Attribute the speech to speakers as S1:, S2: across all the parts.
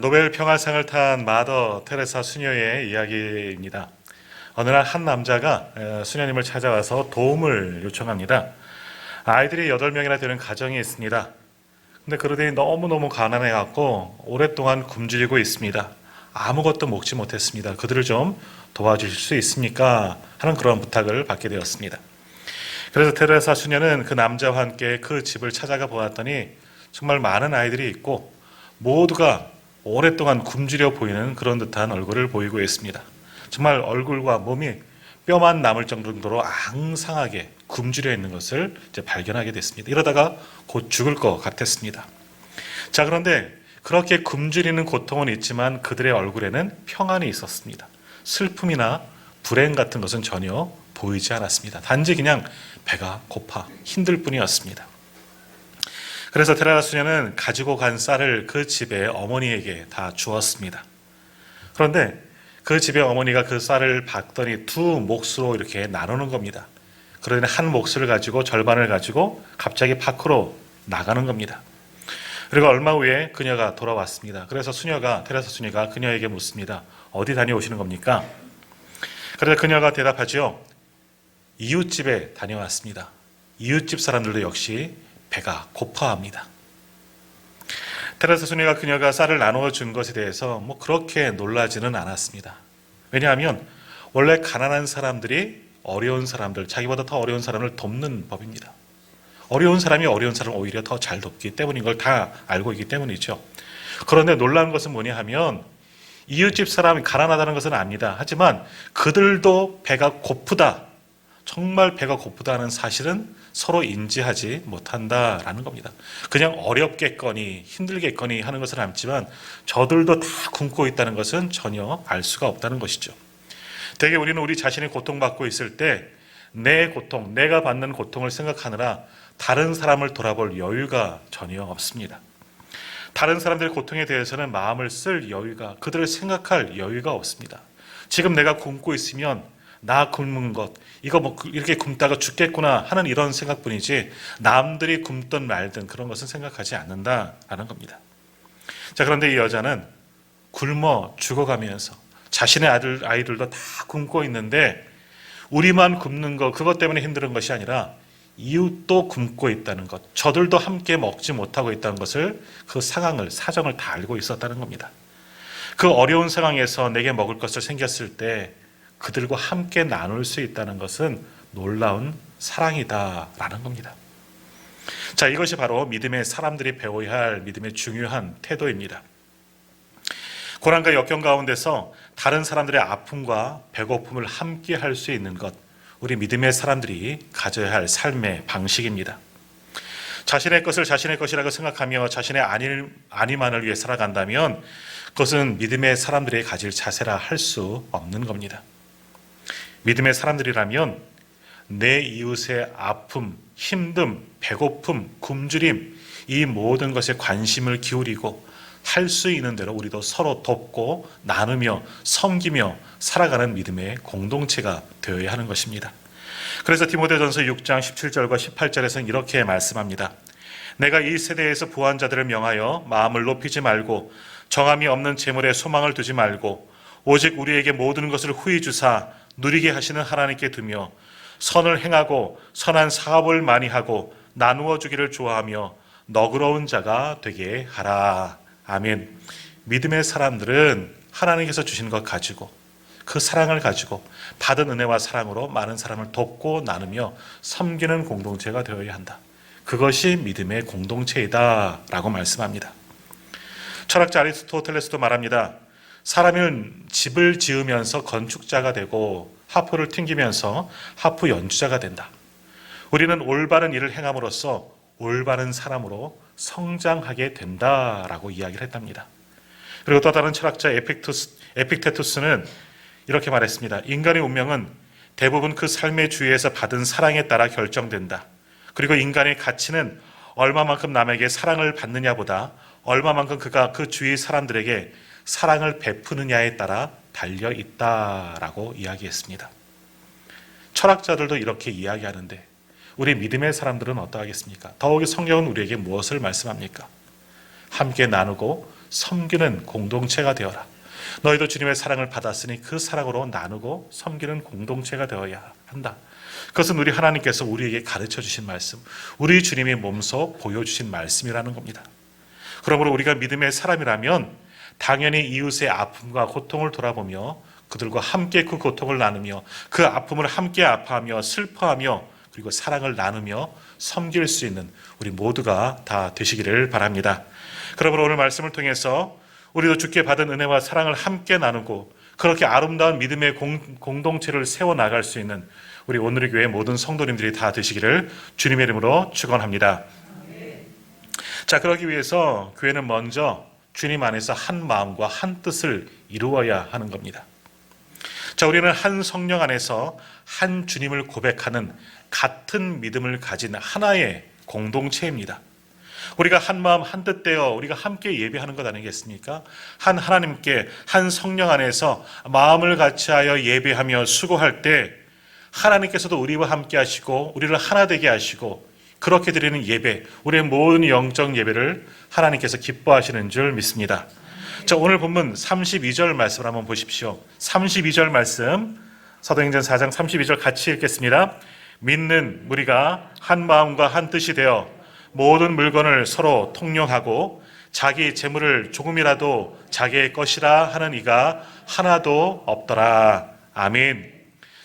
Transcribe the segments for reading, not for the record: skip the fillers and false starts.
S1: 노벨 평화상을 탄 마더 테레사 수녀의 이야기입니다. 어느 날 한 남자가 수녀님을 찾아와서 도움을 요청합니다. 아이들이 8명이나 되는 가정이 있습니다. 근데 그러더니 너무너무 가난해갖고 오랫동안 굶주리고 있습니다. 아무것도 먹지 못했습니다. 그들을 좀 도와주실 수 있습니까? 하는 그런 부탁을 받게 되었습니다. 그래서 테레사 수녀는 그 남자와 함께 그 집을 찾아가 보았더니 정말 많은 아이들이 있고 모두가 오랫동안 굶주려 보이는 그런 듯한 얼굴을 보이고 있습니다. 정말 얼굴과 몸이 뼈만 남을 정도로 앙상하게 굶주려 있는 것을 이제 발견하게 됐습니다. 이러다가 곧 죽을 것 같았습니다. 자, 그런데 그렇게 굶주리는 고통은 있지만 그들의 얼굴에는 평안이 있었습니다. 슬픔이나 불행 같은 것은 전혀 보이지 않았습니다. 단지 그냥 배가 고파 힘들 뿐이었습니다. 그래서 테레사 수녀는 가지고 간 쌀을 그 집의 어머니에게 다 주었습니다. 그런데 그 집의 어머니가 그 쌀을 받더니 두 몫으로 이렇게 나누는 겁니다. 그러더니 한 몫을 가지고 절반을 가지고 갑자기 밖으로 나가는 겁니다. 그리고 얼마 후에 그녀가 돌아왔습니다. 그래서 테레사 수녀가 그녀에게 묻습니다. 어디 다녀오시는 겁니까? 그래서 그녀가 대답하죠. 이웃집에 다녀왔습니다. 이웃집 사람들도 역시 배가 고파합니다. 테레사 수녀가 그녀가 쌀을 나누어 준 것에 대해서 그렇게 놀라지는 않았습니다. 왜냐하면 원래 가난한 사람들이 어려운 사람들, 자기보다 더 어려운 사람을 돕는 법입니다. 어려운 사람이 어려운 사람을 오히려 더 잘 돕기 때문인 걸 다 알고 있기 때문이죠. 그런데 놀라운 것은 뭐냐 하면 이웃집 사람이 가난하다는 것은 압니다. 하지만 그들도 배가 고프다, 정말 배가 고프다는 사실은 서로 인지하지 못한다라는 겁니다. 그냥 어렵겠거니 힘들겠거니 하는 것은 알지만 저들도 다 굶고 있다는 것은 전혀 알 수가 없다는 것이죠. 대개 우리는 우리 자신이 고통받고 있을 때 내 고통, 내가 받는 고통을 생각하느라 다른 사람을 돌아볼 여유가 전혀 없습니다. 다른 사람들의 고통에 대해서는 마음을 쓸 여유가, 그들을 생각할 여유가 없습니다. 지금 내가 굶고 있으면 나 굶은 것, 이거 이렇게 굶다가 죽겠구나 하는 이런 생각뿐이지 남들이 굶든 말든 그런 것은 생각하지 않는다라는 겁니다. 자, 그런데 이 여자는 굶어 죽어가면서 자신의 아이들도 다 굶고 있는데 우리만 굶는 것, 그것 때문에 힘든 것이 아니라 이웃도 굶고 있다는 것, 저들도 함께 먹지 못하고 있다는 것을 그 사정을 다 알고 있었다는 겁니다. 그 어려운 상황에서 내게 먹을 것을 생겼을 때 그들과 함께 나눌 수 있다는 것은 놀라운 사랑이다라는 겁니다. 자, 이것이 바로 믿음의 사람들이 배워야 할 믿음의 중요한 태도입니다. 고난과 역경 가운데서 다른 사람들의 아픔과 배고픔을 함께 할 수 있는 것, 우리 믿음의 사람들이 가져야 할 삶의 방식입니다. 자신의 것을 자신의 것이라고 생각하며 자신의 아니만을 위해 살아간다면 그것은 믿음의 사람들이 가질 자세라 할 수 없는 겁니다. 믿음의 사람들이라면 내 이웃의 아픔, 힘듦, 배고픔, 굶주림, 이 모든 것에 관심을 기울이고 할 수 있는 대로 우리도 서로 돕고 나누며 섬기며 살아가는 믿음의 공동체가 되어야 하는 것입니다. 그래서 디모데전서 6장 17절과 18절에서는 이렇게 말씀합니다. 내가 이 세대에서 부한 자들을 명하여 마음을 높이지 말고 정함이 없는 재물에 소망을 두지 말고 오직 우리에게 모든 것을 후히 주사 누리게 하시는 하나님께 두며 선을 행하고 선한 사업을 많이 하고 나누어 주기를 좋아하며 너그러운 자가 되게 하라. 아멘. 믿음의 사람들은 하나님께서 주신 것 가지고 그 사랑을 가지고 받은 은혜와 사랑으로 많은 사람을 돕고 나누며 섬기는 공동체가 되어야 한다. 그것이 믿음의 공동체이다 라고 말씀합니다. 철학자 아리스토텔레스도 말합니다. 사람은 집을 지으면서 건축자가 되고 하프를 튕기면서 하프 연주자가 된다. 우리는 올바른 일을 행함으로써 올바른 사람으로 성장하게 된다라고 이야기를 했답니다. 그리고 또 다른 철학자 에픽테투스는 이렇게 말했습니다. 인간의 운명은 대부분 그 삶의 주위에서 받은 사랑에 따라 결정된다. 그리고 인간의 가치는 얼마만큼 남에게 사랑을 받느냐보다 얼마만큼 그가 그 주위 사람들에게 사랑을 베푸느냐에 따라 달려 있다라고 이야기했습니다. 철학자들도 이렇게 이야기하는데 우리 믿음의 사람들은 어떠하겠습니까? 더욱이 성경은 우리에게 무엇을 말씀합니까? 함께 나누고 섬기는 공동체가 되어라. 너희도 주님의 사랑을 받았으니 그 사랑으로 나누고 섬기는 공동체가 되어야 한다. 그것은 우리 하나님께서 우리에게 가르쳐 주신 말씀, 우리 주님이 몸소 보여주신 말씀이라는 겁니다. 그러므로 우리가 믿음의 사람이라면 당연히 이웃의 아픔과 고통을 돌아보며 그들과 함께 그 고통을 나누며 그 아픔을 함께 아파하며 슬퍼하며 그리고 사랑을 나누며 섬길 수 있는 우리 모두가 다 되시기를 바랍니다. 그러므로 오늘 말씀을 통해서 우리도 주께 받은 은혜와 사랑을 함께 나누고 그렇게 아름다운 믿음의 공동체를 세워나갈 수 있는 우리 오늘의 교회 모든 성도님들이 다 되시기를 주님의 이름으로 축원합니다. 자, 그러기 위해서 교회는 먼저 주님 안에서 한 마음과 한 뜻을 이루어야 하는 겁니다. 자, 우리는 한 성령 안에서 한 주님을 고백하는 같은 믿음을 가진 하나의 공동체입니다. 우리가 한 마음 한 뜻 되어 우리가 함께 예배하는 것 아니겠습니까? 한 하나님께 한 성령 안에서 마음을 같이하여 예배하며 수고할 때 하나님께서도 우리와 함께 하시고 우리를 하나 되게 하시고 그렇게 드리는 예배, 우리의 모든 영적 예배를 하나님께서 기뻐하시는 줄 믿습니다. 자, 오늘 본문 32절 말씀을 한번 보십시오. 32절 말씀, 사도행전 4장 32절 같이 읽겠습니다. 믿는 무리가 한 마음과 한 뜻이 되어 모든 물건을 서로 통용하고 자기 재물을 조금이라도 자기의 것이라 하는 이가 하나도 없더라. 아멘.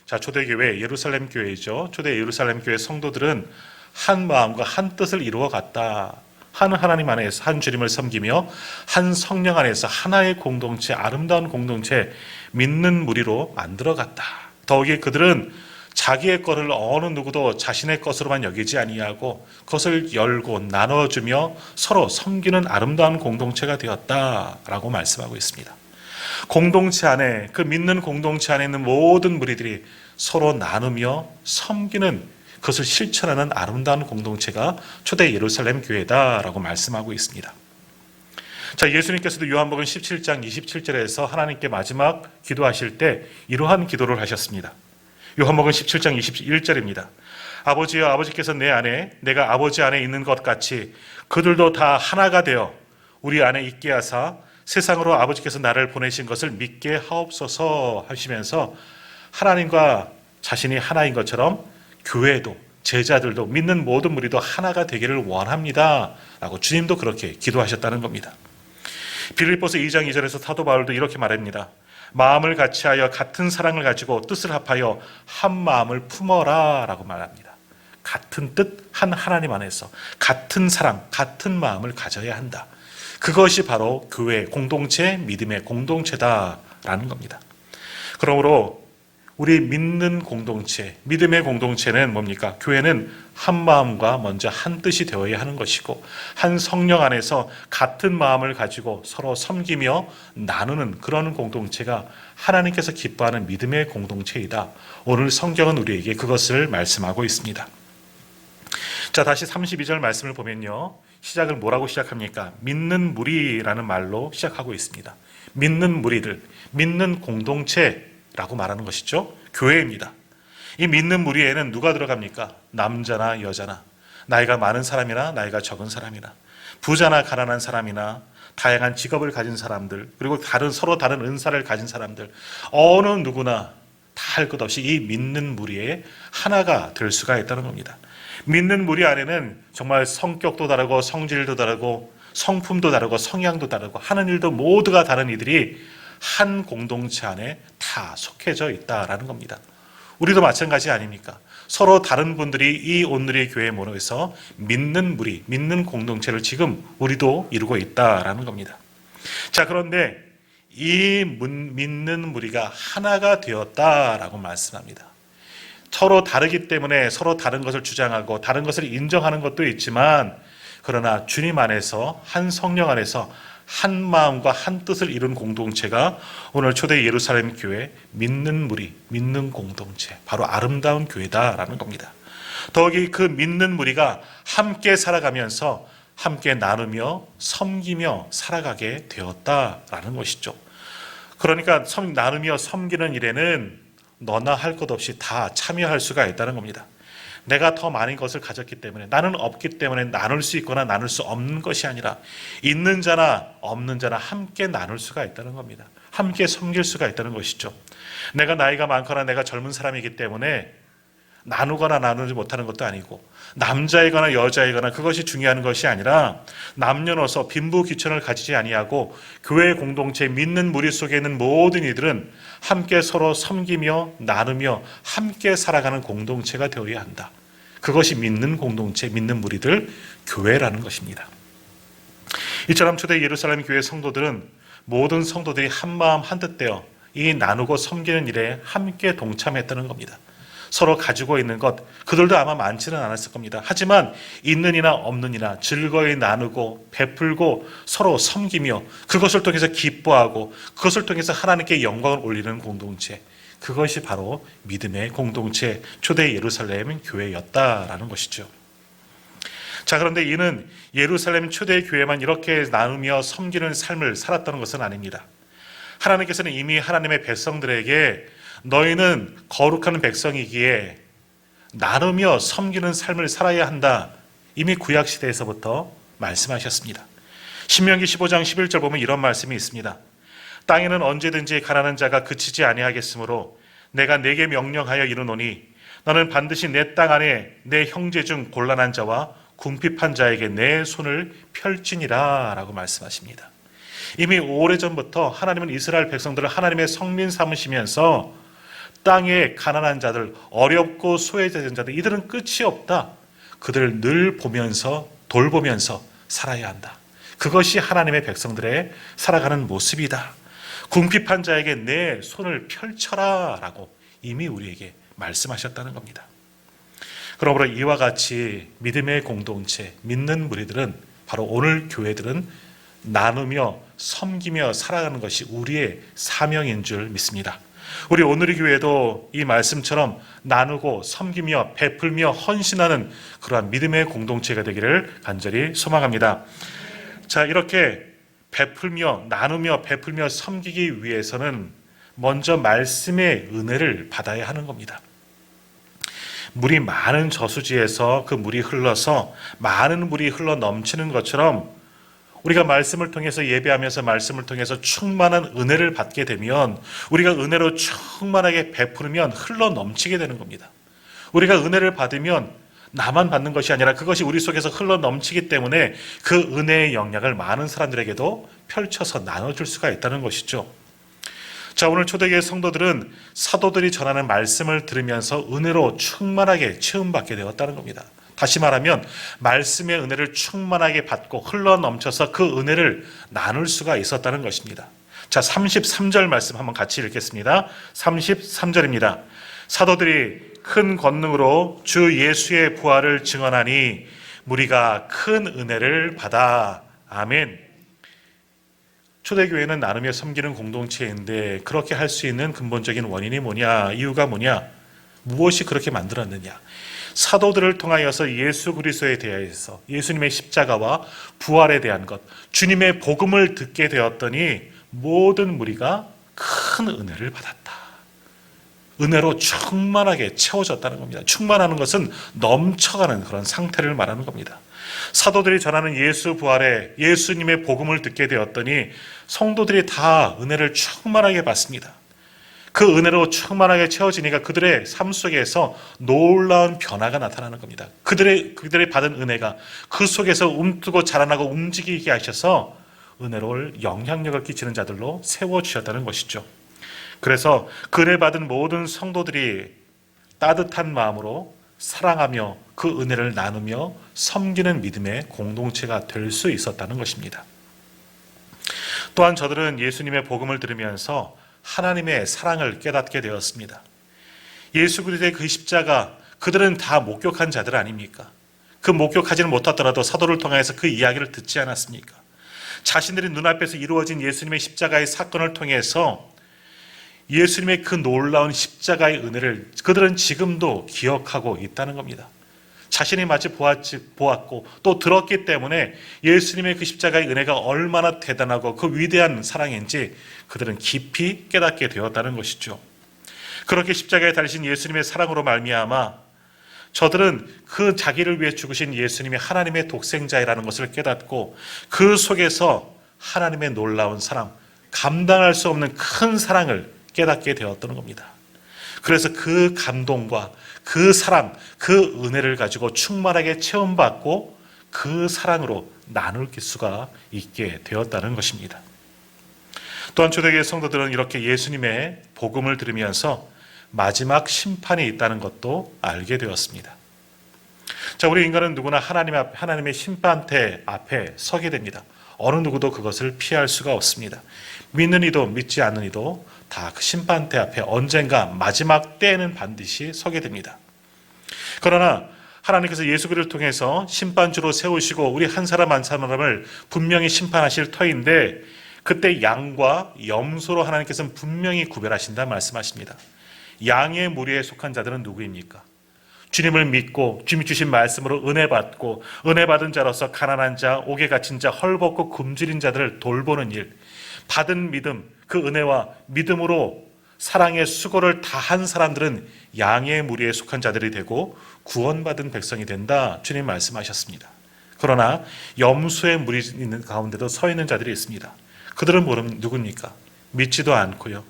S1: 자, 초대교회 예루살렘 교회이죠. 초대 예루살렘 교회 성도들은 한 마음과 한 뜻을 이루어 갔다. 한 하나님 안에서 한 주님을 섬기며 한 성령 안에서 하나의 공동체, 아름다운 공동체, 믿는 무리로 만들어갔다. 더욱이 그들은 자기의 것을 어느 누구도 자신의 것으로만 여기지 아니하고 그것을 열고 나눠주며 서로 섬기는 아름다운 공동체가 되었다라고 말씀하고 있습니다. 공동체 안에, 그 믿는 공동체 안에 있는 모든 무리들이 서로 나누며 섬기는, 그것을 실천하는 아름다운 공동체가 초대 예루살렘 교회다라고 말씀하고 있습니다. 자, 예수님께서도 요한복음 17장 27절에서 하나님께 마지막 기도하실 때 이러한 기도를 하셨습니다. 요한복음 17장 21절입니다. 아버지여, 아버지께서 내 안에 내가 아버지 안에 있는 것 같이 그들도 다 하나가 되어 우리 안에 있게 하사 세상으로 아버지께서 나를 보내신 것을 믿게 하옵소서 하시면서 하나님과 자신이 하나인 것처럼 교회도 제자들도 믿는 모든 무리도 하나가 되기를 원합니다 라고 주님도 그렇게 기도하셨다는 겁니다. 빌립보서 2장 2절에서 사도 바울도 이렇게 말합니다. 마음을 같이하여 같은 사랑을 가지고 뜻을 합하여 한 마음을 품어라 라고 말합니다. 같은 뜻, 한 하나님 안에서 같은 사랑, 같은 마음을 가져야 한다. 그것이 바로 교회 공동체, 믿음의 공동체다라는 겁니다. 그러므로 우리 믿는 공동체, 믿음의 공동체는 뭡니까? 교회는 한 마음과 먼저 한 뜻이 되어야 하는 것이고 한 성령 안에서 같은 마음을 가지고 서로 섬기며 나누는 그런 공동체가 하나님께서 기뻐하는 믿음의 공동체이다. 오늘 성경은 우리에게 그것을 말씀하고 있습니다. 자, 다시 32절 말씀을 보면요. 시작을 뭐라고 시작합니까? 믿는 무리라는 말로 시작하고 있습니다. 믿는 무리들, 믿는 공동체라고 말하는 것이죠. 교회입니다. 이 믿는 무리에는 누가 들어갑니까? 남자나 여자나, 나이가 많은 사람이나 나이가 적은 사람이나, 부자나 가난한 사람이나, 다양한 직업을 가진 사람들, 그리고 서로 다른 은사를 가진 사람들, 어느 누구나 다 할 것 없이 이 믿는 무리에 하나가 될 수가 있다는 겁니다. 믿는 무리 안에는 정말 성격도 다르고 성질도 다르고 성품도 다르고 성향도 다르고 하는 일도 모두가 다른 이들이 한 공동체 안에 다 속해져 있다라는 겁니다. 우리도 마찬가지 아닙니까? 서로 다른 분들이 이 오늘의 교회에 모여서 믿는 무리, 믿는 공동체를 지금 우리도 이루고 있다라는 겁니다. 자, 그런데 이 믿는 무리가 하나가 되었다라고 말씀합니다. 서로 다르기 때문에 서로 다른 것을 주장하고 다른 것을 인정하는 것도 있지만 그러나 주님 안에서 한 성령 안에서 한 마음과 한 뜻을 이룬 공동체가 오늘 초대 예루살렘 교회 믿는 무리, 믿는 공동체, 바로 아름다운 교회다라는 겁니다. 더욱이 그 믿는 무리가 함께 살아가면서 함께 나누며 섬기며 살아가게 되었다라는 것이죠. 그러니까 나누며 섬기는 일에는 너나 할 것 없이 다 참여할 수가 있다는 겁니다. 내가 더 많은 것을 가졌기 때문에, 나는 없기 때문에 나눌 수 있거나 나눌 수 없는 것이 아니라 있는 자나 없는 자나 함께 나눌 수가 있다는 겁니다. 함께 섬길 수가 있다는 것이죠. 내가 나이가 많거나 내가 젊은 사람이기 때문에 나누거나 나누지 못하는 것도 아니고, 남자이거나 여자이거나 그것이 중요한 것이 아니라 남녀노소 빈부귀천을 가지지 아니하고 교회 공동체 믿는 무리 속에 있는 모든 이들은 함께 서로 섬기며 나누며 함께 살아가는 공동체가 되어야 한다. 그것이 믿는 공동체, 믿는 무리들, 교회라는 것입니다. 이처럼 초대 예루살렘 교회 성도들은 모든 성도들이 한마음 한뜻 되어 이 나누고 섬기는 일에 함께 동참했다는 겁니다. 서로 가지고 있는 것, 그들도 아마 많지는 않았을 겁니다. 하지만 있는 이나 없는 이나 즐거이 나누고 베풀고 서로 섬기며 그것을 통해서 기뻐하고 그것을 통해서 하나님께 영광을 올리는 공동체, 그것이 바로 믿음의 공동체, 초대 예루살렘 교회였다라는 것이죠. 자, 그런데 이는 예루살렘 초대 교회만 이렇게 나누며 섬기는 삶을 살았다는 것은 아닙니다. 하나님께서는 이미 하나님의 백성들에게 너희는 거룩한 백성이기에 나누며 섬기는 삶을 살아야 한다, 이미 구약시대에서부터 말씀하셨습니다. 신명기 15장 11절 보면 이런 말씀이 있습니다. 땅에는 언제든지 가난한 자가 그치지 아니하겠으므로 내가 네게 명령하여 이르노니 너는 반드시 내 땅 안에 내 형제 중 곤란한 자와 궁핍한 자에게 내 손을 펼지니라 라고 말씀하십니다. 이미 오래전부터 하나님은 이스라엘 백성들을 하나님의 성민 삼으시면서 땅에 가난한 자들, 어렵고 소외된 자들, 이들은 끝이 없다. 그들을 늘 보면서 돌보면서 살아야 한다. 그것이 하나님의 백성들의 살아가는 모습이다. 궁핍한 자에게 내 손을 펼쳐라 라고 이미 우리에게 말씀하셨다는 겁니다. 그러므로 이와 같이 믿음의 공동체, 믿는 무리들은, 바로 오늘 교회들은 나누며 섬기며 살아가는 것이 우리의 사명인 줄 믿습니다. 우리 오늘의 교회도 이 말씀처럼 나누고 섬기며 베풀며 헌신하는 그러한 믿음의 공동체가 되기를 간절히 소망합니다. 자, 이렇게 베풀며 나누며 베풀며 섬기기 위해서는 먼저 말씀의 은혜를 받아야 하는 겁니다. 물이 많은 저수지에서 그 물이 흘러서 많은 물이 흘러 넘치는 것처럼 우리가 말씀을 통해서 예배하면서 말씀을 통해서 충만한 은혜를 받게 되면, 우리가 은혜로 충만하게 베푸면 흘러 넘치게 되는 겁니다. 우리가 은혜를 받으면 나만 받는 것이 아니라 그것이 우리 속에서 흘러 넘치기 때문에 그 은혜의 영향을 많은 사람들에게도 펼쳐서 나눠줄 수가 있다는 것이죠. 자, 오늘 초대교회 성도들은 사도들이 전하는 말씀을 들으면서 은혜로 충만하게 체험받게 되었다는 겁니다. 다시 말하면 말씀의 은혜를 충만하게 받고 흘러 넘쳐서 그 은혜를 나눌 수가 있었다는 것입니다. 자, 33절 말씀 한번 같이 읽겠습니다. 33절입니다. 사도들이 큰 권능으로 주 예수의 부활을 증언하니 무리가 큰 은혜를 받아. 아멘. 초대교회는 나누며 섬기는 공동체인데 그렇게 할 수 있는 근본적인 원인이 뭐냐, 이유가 뭐냐, 무엇이 그렇게 만들었느냐. 사도들을 통하여서 예수 그리스도에 대해서, 예수님의 십자가와 부활에 대한 것, 주님의 복음을 듣게 되었더니 모든 무리가 큰 은혜를 받았다. 은혜로 충만하게 채워졌다는 겁니다. 충만하는 것은 넘쳐가는 그런 상태를 말하는 겁니다. 사도들이 전하는 예수 부활에 예수님의 복음을 듣게 되었더니 성도들이 다 은혜를 충만하게 받습니다. 그 은혜로 충만하게 채워지니까 그들의 삶 속에서 놀라운 변화가 나타나는 겁니다. 그들의 받은 은혜가 그 속에서 움뜨고 자라나고 움직이게 하셔서 은혜로 영향력을 끼치는 자들로 세워주셨다는 것이죠. 그래서 그 은혜 받은 모든 성도들이 따뜻한 마음으로 사랑하며 그 은혜를 나누며 섬기는 믿음의 공동체가 될 수 있었다는 것입니다. 또한 저들은 예수님의 복음을 들으면서 하나님의 사랑을 깨닫게 되었습니다. 예수 그리스도의 그 십자가, 그들은 다 목격한 자들 아닙니까? 그 목격하지는 못하더라도 사도를 통해서 그 이야기를 듣지 않았습니까? 자신들이 눈앞에서 이루어진 예수님의 십자가의 사건을 통해서 예수님의 그 놀라운 십자가의 은혜를 그들은 지금도 기억하고 있다는 겁니다. 자신이 마치 보았고 또 들었기 때문에 예수님의 그 십자가의 은혜가 얼마나 대단하고 그 위대한 사랑인지 그들은 깊이 깨닫게 되었다는 것이죠. 그렇게 십자가에 달리신 예수님의 사랑으로 말미암아 저들은 그 자기를 위해 죽으신 예수님이 하나님의 독생자이라는 것을 깨닫고 그 속에서 하나님의 놀라운 사랑, 감당할 수 없는 큰 사랑을 깨닫게 되었던 겁니다. 그래서 그 감동과 그 사랑, 그 은혜를 가지고 충만하게 체험받고 그 사랑으로 나눌 수가 있게 되었다는 것입니다. 또한 초대교회 성도들은 이렇게 예수님의 복음을 들으면서 마지막 심판이 있다는 것도 알게 되었습니다. 자, 우리 인간은 누구나 하나님의 심판대 앞에 서게 됩니다. 어느 누구도 그것을 피할 수가 없습니다. 믿는 이도 믿지 않는 이도 다 그 심판대 앞에 언젠가 마지막 때에는 반드시 서게 됩니다. 그러나 하나님께서 예수 그리스도를 통해서 심판주로 세우시고 우리 한 사람 한 사람을 분명히 심판하실 터인데 그때 양과 염소로 하나님께서는 분명히 구별하신다 말씀하십니다. 양의 무리에 속한 자들은 누구입니까? 주님을 믿고 주님이 주신 말씀으로 은혜 받고 은혜 받은 자로서 가난한 자, 옥에 갇힌 자, 헐벗고 굶주린 자들을 돌보는 일, 받은 믿음, 그 은혜와 믿음으로 사랑의 수고를 다한 사람들은 양의 무리에 속한 자들이 되고 구원받은 백성이 된다. 주님 말씀하셨습니다. 그러나 염소의 무리 있는 가운데도 서 있는 자들이 있습니다. 그들은 누굽니까? 믿지도 않고요.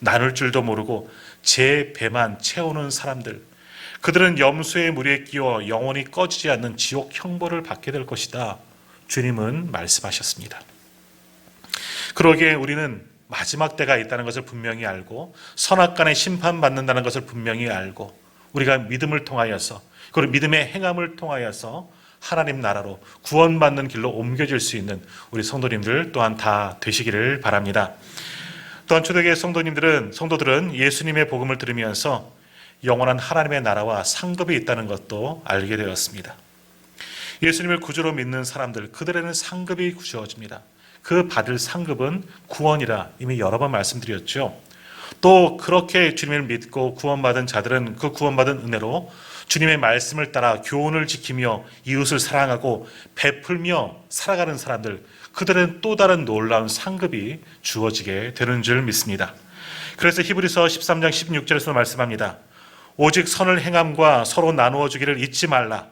S1: 나눌 줄도 모르고 제 배만 채우는 사람들. 그들은 염소의 무리에 끼워 영원히 꺼지지 않는 지옥 형벌을 받게 될 것이다. 주님은 말씀하셨습니다. 그러기에 우리는 마지막 때가 있다는 것을 분명히 알고 선악간에 심판받는다는 것을 분명히 알고 우리가 믿음을 통하여서 그리고 믿음의 행함을 통하여서 하나님 나라로 구원받는 길로 옮겨질 수 있는 우리 성도님들 또한 다 되시기를 바랍니다. 또한 초대교회 성도들은 예수님의 복음을 들으면서 영원한 하나님의 나라와 상급이 있다는 것도 알게 되었습니다. 예수님을 구주로 믿는 사람들, 그들에는 상급이 주어집니다. 그 받을 상급은 구원이라 이미 여러 번 말씀드렸죠. 또 그렇게 주님을 믿고 구원받은 자들은 그 구원받은 은혜로 주님의 말씀을 따라 교훈을 지키며 이웃을 사랑하고 베풀며 살아가는 사람들, 그들은 또 다른 놀라운 상급이 주어지게 되는 줄 믿습니다. 그래서 히브리서 13장 16절에서 말씀합니다. 오직 선을 행함과 서로 나누어 주기를 잊지 말라.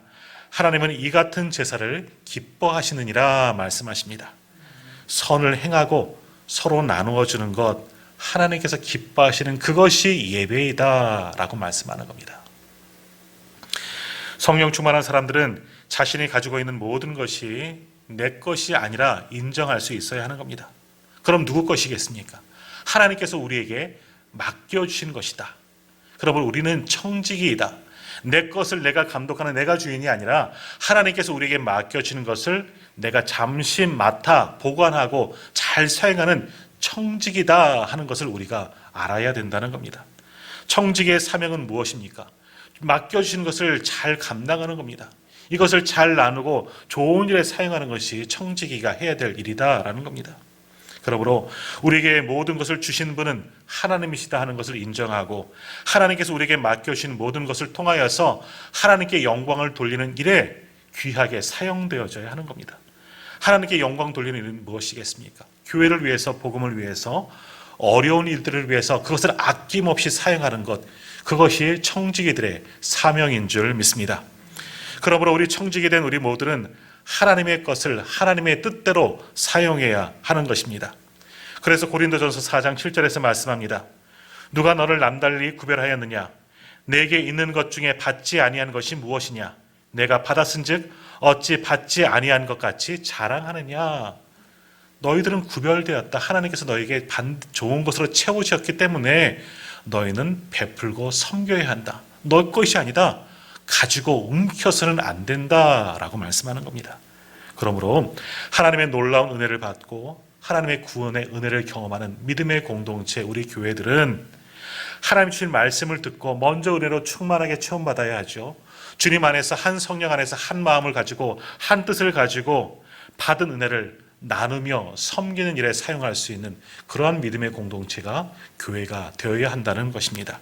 S1: 하나님은 이 같은 제사를 기뻐하시느니라 말씀하십니다. 선을 행하고 서로 나누어 주는 것, 하나님께서 기뻐하시는 그것이 예배이다 라고 말씀하는 겁니다. 성령 충만한 사람들은 자신이 가지고 있는 모든 것이 내 것이 아니라 인정할 수 있어야 하는 겁니다. 그럼 누구 것이겠습니까? 하나님께서 우리에게 맡겨주신 것이다. 그러면 우리는 청지기이다. 내 것을 내가 감독하는 내가 주인이 아니라 하나님께서 우리에게 맡겨주는 것을 내가 잠시 맡아 보관하고 잘 사용하는 청지기다 하는 것을 우리가 알아야 된다는 겁니다. 청지기의 사명은 무엇입니까? 맡겨주신 것을 잘 감당하는 겁니다. 이것을 잘 나누고 좋은 일에 사용하는 것이 청지기가 해야 될 일이다라는 겁니다. 그러므로 우리에게 모든 것을 주신 분은 하나님이시다 하는 것을 인정하고 하나님께서 우리에게 맡겨주신 모든 것을 통하여서 하나님께 영광을 돌리는 일에 귀하게 사용되어져야 하는 겁니다. 하나님께 영광 돌리는 일은 무엇이겠습니까? 교회를 위해서, 복음을 위해서, 어려운 일들을 위해서 그것을 아낌없이 사용하는 것, 그것이 청지기들의 사명인 줄 믿습니다. 그러므로 우리 청지기 된 우리 모두는 하나님의 것을 하나님의 뜻대로 사용해야 하는 것입니다. 그래서 고린도전서 4장 7절에서 말씀합니다. 누가 너를 남달리 구별하였느냐? 내게 있는 것 중에 받지 아니한 것이 무엇이냐? 내가 받았은즉 어찌 받지 아니한 것 같이 자랑하느냐? 너희들은 구별되었다. 하나님께서 너에게 좋은 것으로 채우셨기 때문에 너희는 베풀고 섬겨야 한다. 너 것이 아니다. 가지고 움켜서는 안 된다라고 말씀하는 겁니다. 그러므로 하나님의 놀라운 은혜를 받고 하나님의 구원의 은혜를 경험하는 믿음의 공동체 우리 교회들은 하나님 주신 말씀을 듣고 먼저 은혜로 충만하게 체험받아야 하죠. 주님 안에서 한 성령 안에서 한 마음을 가지고 한 뜻을 가지고 받은 은혜를 나누며 섬기는 일에 사용할 수 있는 그러한 믿음의 공동체가 교회가 되어야 한다는 것입니다.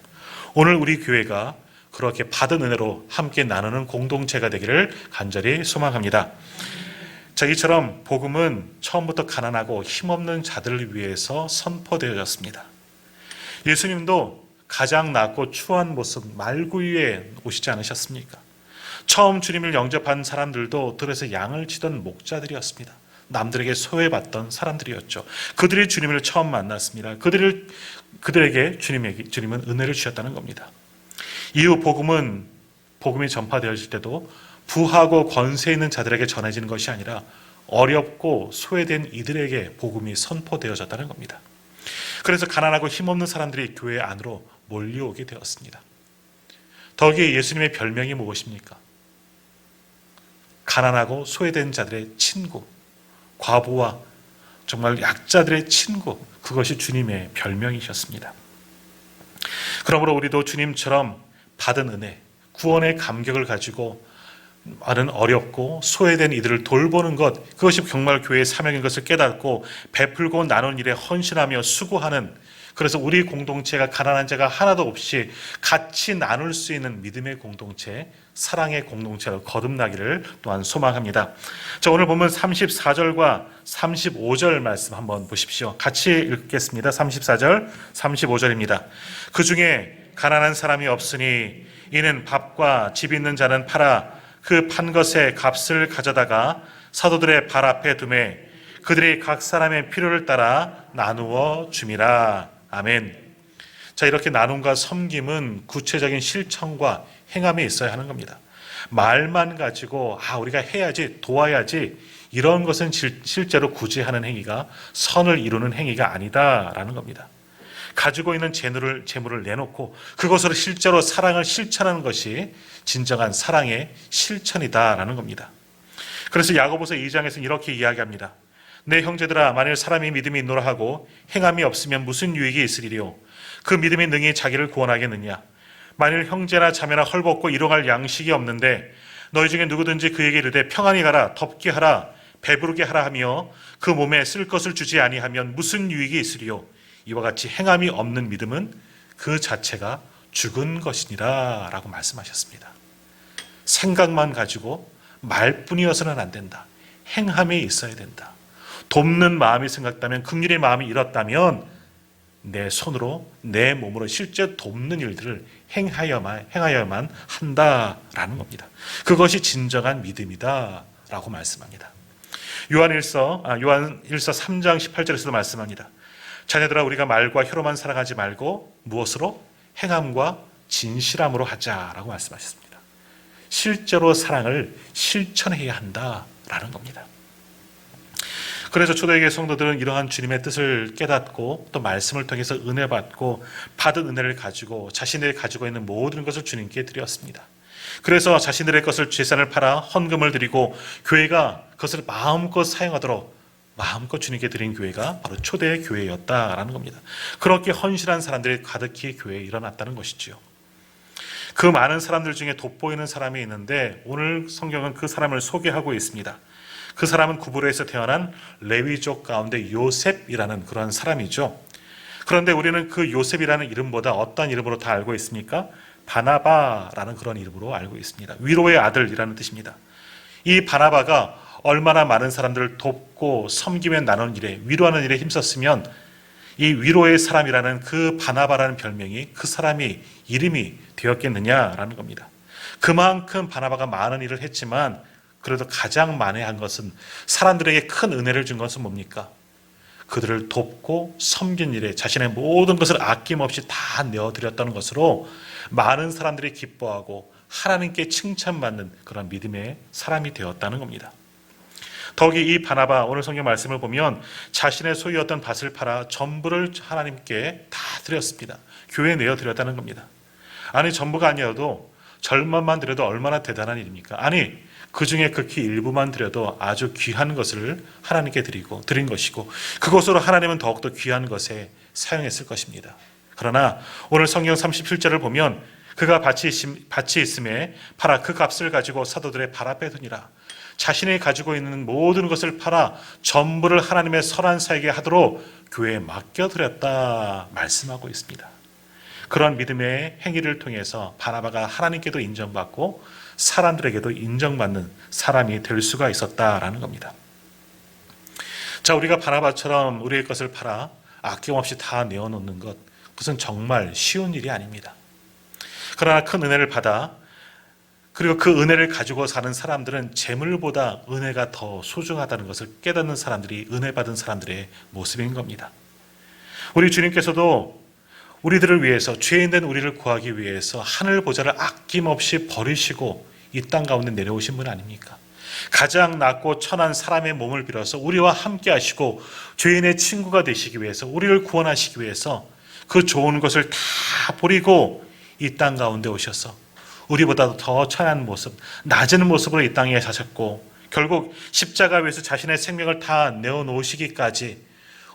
S1: 오늘 우리 교회가 그렇게 받은 은혜로 함께 나누는 공동체가 되기를 간절히 소망합니다. 자, 이처럼 복음은 처음부터 가난하고 힘없는 자들을 위해서 선포되어졌습니다. 예수님도 가장 낮고 추한 모습 말구 위에 오시지 않으셨습니까? 처음 주님을 영접한 사람들도 들에서 양을 치던 목자들이었습니다. 남들에게 소외받던 사람들이었죠. 그들이 주님을 처음 만났습니다. 그들에게 주님은 은혜를 주셨다는 겁니다. 이후 복음이 전파되어질 때도 부하고 권세 있는 자들에게 전해지는 것이 아니라 어렵고 소외된 이들에게 복음이 선포되어졌다는 겁니다. 그래서 가난하고 힘없는 사람들이 교회 안으로 몰려오게 되었습니다. 더욱이 예수님의 별명이 무엇입니까? 가난하고 소외된 자들의 친구, 과부와 정말 약자들의 친구, 그것이 주님의 별명이셨습니다. 그러므로 우리도 주님처럼 받은 은혜, 구원의 감격을 가지고 많은 어렵고 소외된 이들을 돌보는 것, 그것이 정말 교회의 사명인 것을 깨닫고 베풀고 나눈 일에 헌신하며 수고하는, 그래서 우리 공동체가 가난한 자가 하나도 없이 같이 나눌 수 있는 믿음의 공동체, 사랑의 공동체로 거듭나기를 또한 소망합니다. 자, 오늘 보면 34절과 35절 말씀 한번 보십시오. 같이 읽겠습니다. 34절, 35절입니다. 그 중에 가난한 사람이 없으니 이는 밥과 집 있는 자는 팔아 그 판 것의 값을 가져다가 사도들의 발 앞에 두매 그들이 각 사람의 필요를 따라 나누어 줌이라. 아멘. 자, 이렇게 나눔과 섬김은 구체적인 실천과 행함이 있어야 하는 겁니다. 말만 가지고 우리가 해야지, 도와야지, 이런 것은 실제로 구제하는 행위가 선을 이루는 행위가 아니다라는 겁니다. 가지고 있는 재물을 내놓고 그것으로 실제로 사랑을 실천하는 것이 진정한 사랑의 실천이다라는 겁니다. 그래서 야고보서 2장에서는 이렇게 이야기합니다. 내 형제들아, 만일 사람이 믿음이 있노라 하고 행함이 없으면 무슨 유익이 있으리요? 그 믿음이 능히 자기를 구원하겠느냐? 만일 형제나 자매나 헐벗고 일용할 양식이 없는데 너희 중에 누구든지 그에게 이르되 평안히 가라, 덥게 하라, 배부르게 하라 하며 그 몸에 쓸 것을 주지 아니하면 무슨 유익이 있으리요? 이와 같이 행함이 없는 믿음은 그 자체가 죽은 것이니라 라고 말씀하셨습니다. 생각만 가지고 말뿐이어서는 안 된다. 행함이 있어야 된다. 돕는 마음이 생각다면, 긍휼의 마음이 일었다면 내 손으로, 내 몸으로 실제 돕는 일들을 행하여야만 한다라는 겁니다. 그것이 진정한 믿음이다 라고 말씀합니다. 요한일서 3장 18절에서도 말씀합니다. 자녀들아, 우리가 말과 혀로만 살아가지 말고 무엇으로? 행함과 진실함으로 하자라고 말씀하셨습니다. 실제로 사랑을 실천해야 한다라는 겁니다. 그래서 초대교회 성도들은 이러한 주님의 뜻을 깨닫고 또 말씀을 통해서 은혜 받고 받은 은혜를 가지고 자신들이 가지고 있는 모든 것을 주님께 드렸습니다. 그래서 자신들의 것을 재산을 팔아 헌금을 드리고 교회가 그것을 마음껏 사용하도록 마음껏 주님께 드린 교회가 바로 초대 교회였다라는 겁니다. 그렇게 헌신한 사람들이 가득히 교회에 일어났다는 것이지요. 그 많은 사람들 중에 돋보이는 사람이 있는데 오늘 성경은 그 사람을 소개하고 있습니다. 그 사람은 구브로에서 태어난 레위족 가운데 요셉이라는 그런 사람이죠. 그런데 우리는 그 요셉이라는 이름보다 어떤 이름으로 다 알고 있습니까? 바나바라는 그런 이름으로 알고 있습니다. 위로의 아들이라는 뜻입니다. 이 바나바가 얼마나 많은 사람들을 돕고 섬기며 나누는 일에, 위로하는 일에 힘썼으면 이 위로의 사람이라는 그 바나바라는 별명이 그 사람이 이름이 되었겠느냐라는 겁니다. 그만큼 바나바가 많은 일을 했지만 그래도 가장 만회한 것은, 사람들에게 큰 은혜를 준 것은 뭡니까? 그들을 돕고 섬긴 일에 자신의 모든 것을 아낌없이 다 내어드렸다는 것으로 많은 사람들이 기뻐하고 하나님께 칭찬받는 그런 믿음의 사람이 되었다는 겁니다. 더욱이 이 바나바, 오늘 성경 말씀을 보면 자신의 소유였던 밭을 팔아 전부를 하나님께 다 드렸습니다. 교회에 내어드렸다는 겁니다. 아니, 전부가 아니어도 절반만 드려도 얼마나 대단한 일입니까? 아니, 그 중에 극히 일부만 드려도 아주 귀한 것을 하나님께 드린 것이고 그것으로 하나님은 더욱더 귀한 것에 사용했을 것입니다. 그러나 오늘 성경 37절을 보면 그가 밭이 있음에 팔아 그 값을 가지고 사도들의 발 앞에 두니라. 자신이 가지고 있는 모든 것을 팔아 전부를 하나님의 선한 사에게 하도록 교회에 맡겨드렸다 말씀하고 있습니다. 그런 믿음의 행위를 통해서 바나바가 하나님께도 인정받고 사람들에게도 인정받는 사람이 될 수가 있었다라는 겁니다. 자, 우리가 바나바처럼 우리의 것을 팔아 아낌없이 다 내어놓는 것, 그것은 정말 쉬운 일이 아닙니다. 그러나 큰 은혜를 받아 그리고 그 은혜를 가지고 사는 사람들은 재물보다 은혜가 더 소중하다는 것을 깨닫는 사람들이 은혜 받은 사람들의 모습인 겁니다. 우리 주님께서도 우리들을 위해서, 죄인된 우리를 구하기 위해서 하늘 보좌를 아낌없이 버리시고 이 땅 가운데 내려오신 분 아닙니까? 가장 낮고 천한 사람의 몸을 빌어서 우리와 함께 하시고 죄인의 친구가 되시기 위해서, 우리를 구원하시기 위해서 그 좋은 것을 다 버리고 이 땅 가운데 오셔서 우리보다 더 천한 모습, 낮은 모습으로 이 땅에 사셨고 결국 십자가 위에서 자신의 생명을 다 내어놓으시기까지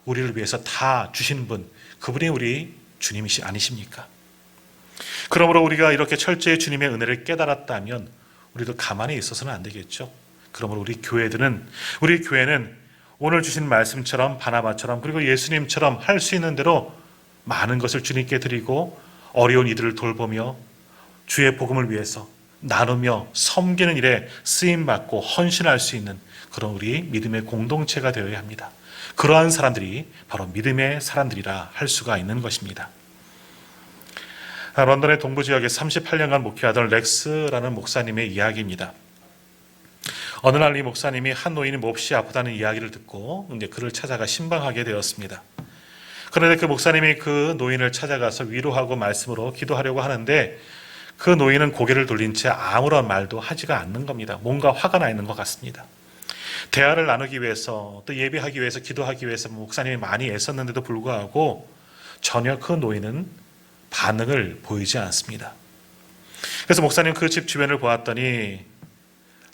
S1: 우리를 위해서 다 주신 분, 그분이 우리 주님이시 아니십니까? 그러므로 우리가 이렇게 철저히 주님의 은혜를 깨달았다면 우리도 가만히 있어서는 안 되겠죠. 그러므로 우리 교회는 오늘 주신 말씀처럼 바나바처럼 그리고 예수님처럼 할 수 있는 대로 많은 것을 주님께 드리고 어려운 이들을 돌보며 주의 복음을 위해서 나누며 섬기는 일에 쓰임받고 헌신할 수 있는 그런 우리 믿음의 공동체가 되어야 합니다. 그러한 사람들이 바로 믿음의 사람들이라 할 수가 있는 것입니다. 런던의 동부 지역에 38년간 목회하던 렉스라는 목사님의 이야기입니다. 어느 날 이 목사님이 한 노인이 몹시 아프다는 이야기를 듣고 이제 그를 찾아가 신방하게 되었습니다. 그런데 그 목사님이 그 노인을 찾아가서 위로하고 말씀으로 기도하려고 하는데 그 노인은 고개를 돌린 채 아무런 말도 하지가 않는 겁니다. 뭔가 화가 나 있는 것 같습니다. 대화를 나누기 위해서 또 예배하기 위해서 기도하기 위해서 목사님이 많이 애썼는데도 불구하고 전혀 그 노인은 반응을 보이지 않습니다. 그래서 목사님 그 집 주변을 보았더니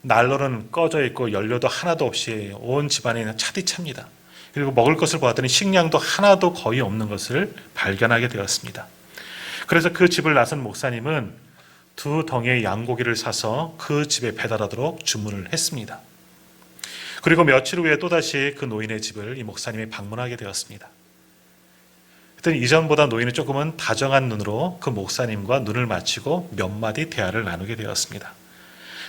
S1: 난로는 꺼져 있고 연료도 하나도 없이 온 집안이 차디찹니다. 그리고 먹을 것을 보았더니 식량도 하나도 거의 없는 것을 발견하게 되었습니다. 그래서 그 집을 나선 목사님은 2덩이의 양고기를 사서 그 집에 배달하도록 주문을 했습니다. 그리고 며칠 후에 또다시 그 노인의 집을 이 목사님이 방문하게 되었습니다. 그랬더니 이전보다 노인은 조금은 다정한 눈으로 그 목사님과 눈을 맞추고 몇 마디 대화를 나누게 되었습니다.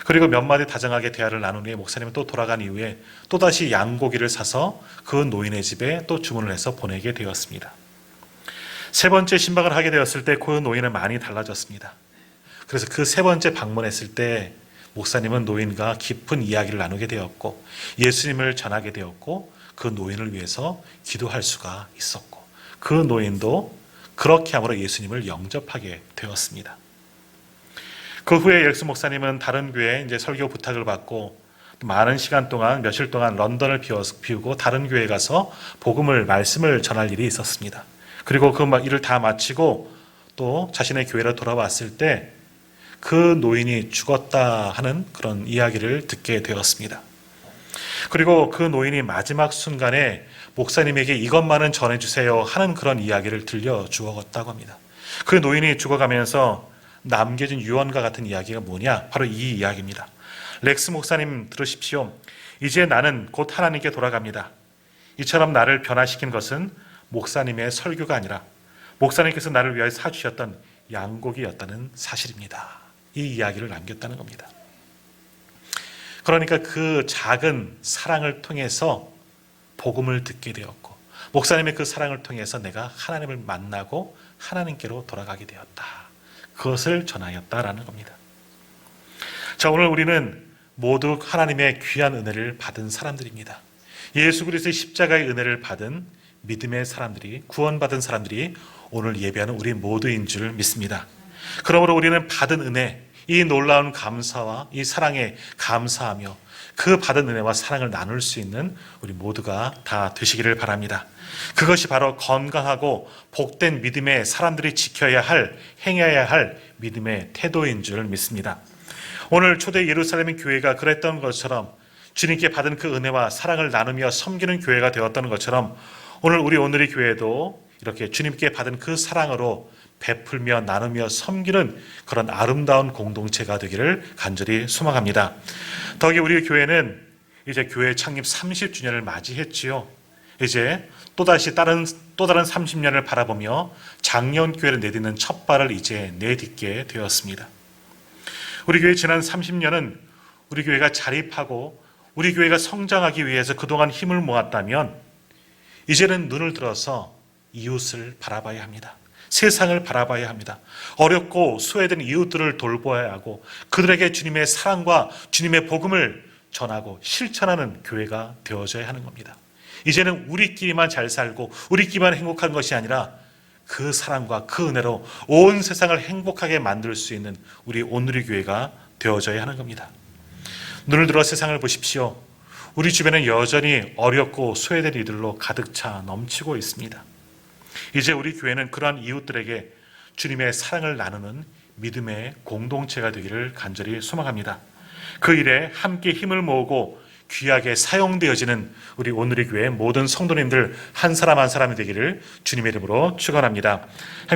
S1: 그리고 몇 마디 다정하게 대화를 나눈 후에 목사님은 또 돌아간 이후에 또다시 양고기를 사서 그 노인의 집에 또 주문을 해서 보내게 되었습니다. 세 번째 신방을 하게 되었을 때 그 노인은 많이 달라졌습니다. 그래서 그 세 번째 방문했을 때 목사님은 노인과 깊은 이야기를 나누게 되었고 예수님을 전하게 되었고 그 노인을 위해서 기도할 수가 있었고 그 노인도 그렇게 함으로 예수님을 영접하게 되었습니다. 그 후에 렉스 목사님은 다른 교회에 이제 설교 부탁을 받고 많은 시간 동안 며칠 동안 런던을 비우고 다른 교회에 가서 말씀을 전할 일이 있었습니다. 그리고 그 일을 다 마치고 또 자신의 교회로 돌아왔을 때 그 노인이 죽었다 하는 그런 이야기를 듣게 되었습니다. 그리고 그 노인이 마지막 순간에 목사님에게 이것만은 전해주세요 하는 그런 이야기를 들려주었다고 합니다. 그 노인이 죽어가면서 남겨진 유언과 같은 이야기가 뭐냐? 바로 이 이야기입니다. 렉스 목사님 들으십시오. 이제 나는 곧 하나님께 돌아갑니다. 이처럼 나를 변화시킨 것은 목사님의 설교가 아니라 목사님께서 나를 위하여 사주셨던 양고기였다는 사실입니다. 이 이야기를 남겼다는 겁니다. 그러니까 그 작은 사랑을 통해서 복음을 듣게 되었고 목사님의 그 사랑을 통해서 내가 하나님을 만나고 하나님께로 돌아가게 되었다. 그것을 전하였다라는 겁니다. 자, 오늘 우리는 모두 하나님의 귀한 은혜를 받은 사람들입니다. 예수 그리스도의 십자가의 은혜를 받은 믿음의 사람들이, 구원받은 사람들이 오늘 예배하는 우리 모두인 줄 믿습니다. 그러므로 우리는 받은 은혜, 이 놀라운 감사와 이 사랑에 감사하며 그 받은 은혜와 사랑을 나눌 수 있는 우리 모두가 다 되시기를 바랍니다. 그것이 바로 건강하고 복된 믿음의 사람들이 지켜야 할, 행해야 할 믿음의 태도인 줄 믿습니다. 오늘 초대 예루살렘 교회가 그랬던 것처럼 주님께 받은 그 은혜와 사랑을 나누며 섬기는 교회가 되었던 것처럼 오늘의 교회도 이렇게 주님께 받은 그 사랑으로 베풀며 나누며 섬기는 그런 아름다운 공동체가 되기를 간절히 소망합니다. 더욱이 우리 교회는 이제 교회 창립 30주년을 맞이했지요. 이제 또 다른 30년을 바라보며 작년교회를 내딛는 첫 발을 이제 내딛게 되었습니다. 우리 교회 지난 30년은 우리 교회가 자립하고 우리 교회가 성장하기 위해서 그동안 힘을 모았다면 이제는 눈을 들어서 이웃을 바라봐야 합니다. 세상을 바라봐야 합니다. 어렵고 소외된 이웃들을 돌보아야 하고 그들에게 주님의 사랑과 주님의 복음을 전하고 실천하는 교회가 되어져야 하는 겁니다. 이제는 우리끼리만 잘 살고 우리끼리만 행복한 것이 아니라 그 사랑과 그 은혜로 온 세상을 행복하게 만들 수 있는 우리 온누리 교회가 되어져야 하는 겁니다. 눈을 들어 세상을 보십시오. 우리 주변은 여전히 어렵고 소외된 이들로 가득 차 넘치고 있습니다. 이제 우리 교회는 그러한 이웃들에게 주님의 사랑을 나누는 믿음의 공동체가 되기를 간절히 소망합니다. 그 일에 함께 힘을 모으고 귀하게 사용되어지는 우리 온누리 교회 모든 성도님들 한 사람 한 사람이 되기를 주님의 이름으로 축원합니다.